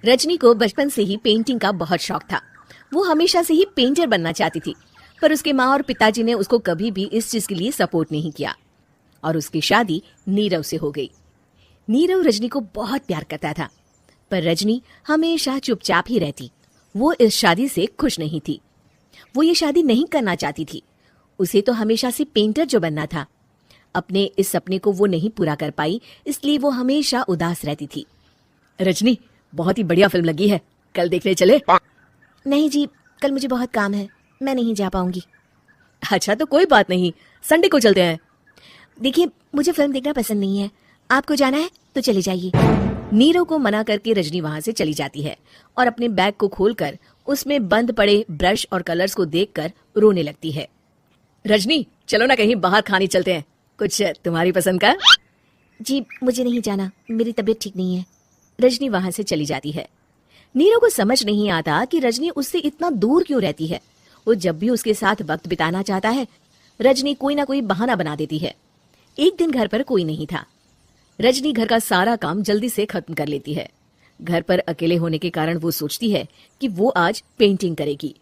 रजनी को बचपन से ही पेंटिंग का बहुत शौक था। वो हमेशा से ही पेंटर बनना चाहती थी, पर उसके माँ और पिताजी ने उसको कभी भी इस चीज के लिए सपोर्ट नहीं किया और उसकी शादी नीरव से हो गई। नीरव रजनी को बहुत प्यार करता था, पर रजनी हमेशा चुपचाप ही रहती। वो इस शादी से खुश नहीं थी। वो ये शादी नहीं करना चाहती थी। उसे तो हमेशा से पेंटर जो बनना था। अपने इस सपने को वो नहीं पूरा कर पाई, इसलिए वो हमेशा उदास रहती थी। रजनी, बहुत ही बढ़िया फिल्म लगी है, कल देखने चले? नहीं जी, कल मुझे बहुत काम है, मैं नहीं जा पाऊंगी। अच्छा तो कोई बात नहीं, संडे को चलते हैं। देखिए, मुझे फिल्म देखना पसंद नहीं है, आपको जाना है तो चले जाइए। नीरव को मना करके रजनी वहां से चली जाती है और अपने बैग को खोलकर उसमें बंद पड़े ब्रश और कलर्स को देखकर रोने लगती है। रजनी, चलो ना कहीं बाहर खाने चलते हैं, कुछ तुम्हारी पसंद का। जी, मुझे नहीं जाना, मेरी तबीयत ठीक नहीं है। रजनी वहां से चली जाती है। नीरव को समझ नहीं आता कि रजनी उससे इतना दूर क्यों रहती है। वो जब भी उसके साथ वक्त बिताना चाहता है, रजनी कोई ना कोई बहाना बना देती है। एक दिन घर पर कोई नहीं था। रजनी घर का सारा काम जल्दी से खत्म कर लेती है। घर पर अकेले होने के कारण वो सोचती है कि वो आज पेंटिंग करेगी।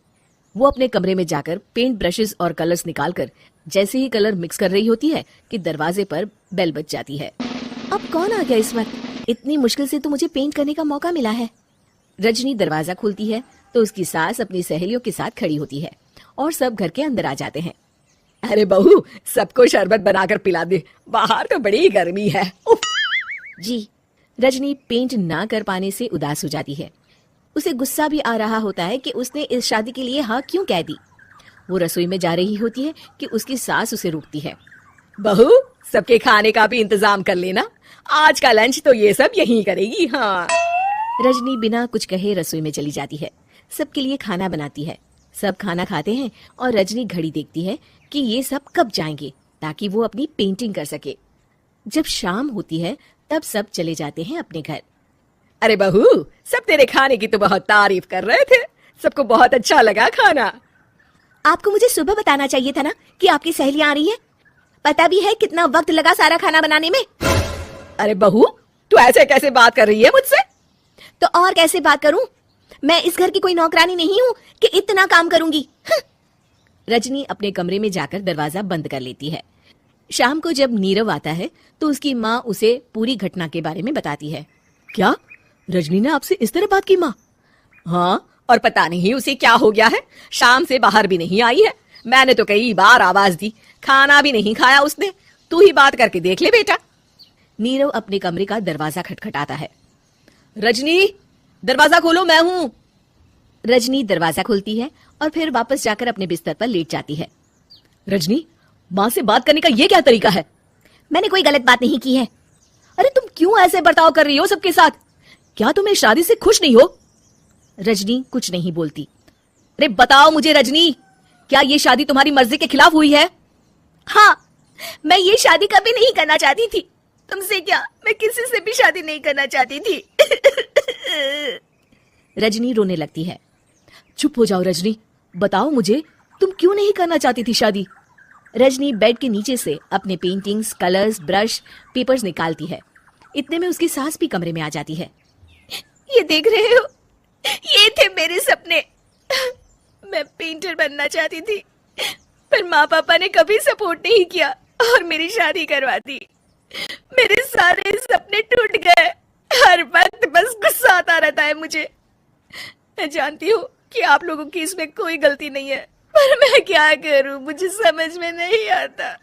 वो अपने कमरे में जाकर पेंट ब्रशेस और कलर्स निकालकर जैसे ही कलर मिक्स कर रही होती है कि दरवाजे पर बेल बज जाती है। अब कौन आ गया इस वक्त? इतनी मुश्किल से तो मुझे पेंट करने का मौका मिला है। रजनी दरवाजा खोलती है तो उसकी सास अपनी सहेलियों के साथ खड़ी होती है और सब घर के अंदर आ जाते हैं। अरे बहू, सबको शरबत बनाकर पिला दे, बाहर तो बड़ी गर्मी है। उफ। जी। रजनी पेंट ना कर पाने से उदास हो जाती है। उसे गुस्सा भी आ रहा होता है कि उसने इस शादी के लिए हाँ क्यों कह दी। वो रसोई में जा रही होती है कि उसकी सास उसे रोकती है। बहू, सबके खाने का भी इंतजाम कर लेना, आज का लंच तो ये सब यहीं करेगी। हाँ। रजनी बिना कुछ कहे रसोई में चली जाती है। सबके लिए खाना बनाती है। सब खाना खाते हैं और रजनी घड़ी देखती है कि ये सब कब जाएंगे ताकि वो अपनी पेंटिंग कर सके। जब शाम होती है तब सब चले जाते हैं अपने घर। अरे बहू, सब तेरे खाने की तो बहुत तारीफ कर रहे थे, सबको बहुत अच्छा लगा खाना। आपको मुझे सुबह बताना चाहिए था ना कि आपकी सहेलियां आ रही हैं। पता भी है कितना वक्त लगा सारा खाना बनाने में। अरे बहू, तू ऐसे कैसे बात कर रही है मुझसे? तो और कैसे बात करूं? मैं इस घर की कोई नौकरानी नहीं हूं कि इतना काम करूंगी। रजनी अपने कमरे में जाकर दरवाजा बंद कर लेती है। शाम को जब नीरव आता है तो उसकी माँ उसे पूरी घटना के बारे में बताती है। क्या रजनी ने आपसे इस तरह बात की माँ? हाँ, और पता नहीं उसे क्या हो गया है, शाम से बाहर भी नहीं आई है। मैंने तो कई बार आवाज दी, खाना भी नहीं खाया उसने। तू ही बात करके देख ले बेटा। नीरव अपने कमरे का दरवाजा खटखटाता है। रजनी, दरवाजा खोलो, मैं हूँ। रजनी दरवाजा खोलती है और फिर वापस जाकर अपने बिस्तर पर लेट जाती है। रजनी, माँ से बात करने का ये क्या तरीका है? मैंने कोई गलत बात नहीं की है। अरे तुम क्यों ऐसे बर्ताव कर रही हो सबके साथ? क्या तुम इस शादी से खुश नहीं हो? रजनी कुछ नहीं बोलती। अरे बताओ मुझे रजनी, क्या ये शादी तुम्हारी मर्जी के खिलाफ हुई है? हाँ, मैं ये शादी कभी नहीं करना चाहती थी। तुमसे क्या, मैं किसी से भी शादी नहीं करना चाहती थी। रजनी रोने लगती है। चुप हो जाओ रजनी, बताओ मुझे, तुम क्यों नहीं करना चाहती थी शादी? रजनी बेड के नीचे से अपने पेंटिंग्स, कलर्स, ब्रश, पेपर्स निकालती है। इतने में उसकी सास भी कमरे में आ जाती है। ये देख रहे हो, ये थे मेरे सपने। मैं पेंटर बनना चाहती थी, पर माँ पापा ने कभी सपोर्ट नहीं किया और मेरी शादी करवा दी। मेरे सारे सपने टूट गए। हर वक्त बस गुस्सा आता रहता है मुझे। मैं जानती हूँ कि आप लोगों की इसमें कोई गलती नहीं है, पर मैं क्या करूं, मुझे समझ में नहीं आता।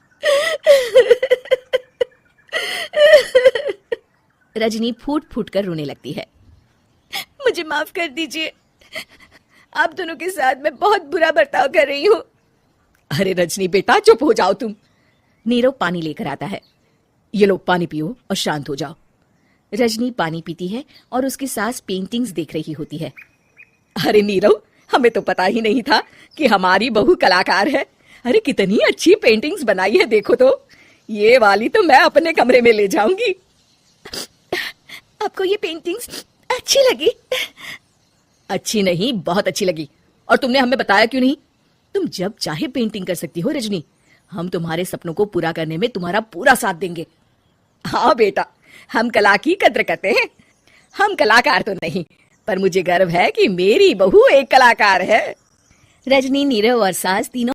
रजनी फूट फूट कर रोने लगती है। मुझे माफ कर दीजिए, आप दोनों के साथ मैं बहुत बुरा बर्ताव कर रही हूँ। अरे रजनी बेटा, चुप हो जाओ तुम। नीरव पानी लेकर आता है। ये लो पानी पियो और शांत हो जाओ। रजनी पानी पीती है और उसकी सास पेंटिंग्स देख रही होती है। अरे नीरव, हमें तो पता ही नहीं था कि हमारी बहू कलाकार है। अरे कितनी अच्छी पेंटिंग्स बनाई है, देखो तो। ये वाली तो मैं अपने कमरे में ले जाऊंगी। आपको ये पेंटिंग्स अच्छी लगी? अच्छी नहीं, बहुत अच्छी लगी। और तुमने हमें बताया क्यों नहीं? तुम जब चाहे पेंटिंग कर सकती हो रजनी। हम तुम्हारे सपनों को पूरा करने में तुम्हारा पूरा साथ देंगे। हाँ बेटा, हम कला की कद्र करते हैं। हम कलाकार तो नहीं, पर मुझे गर्व है कि मेरी बहू एक कलाकार है। रजनी, नीरव और सास तीनों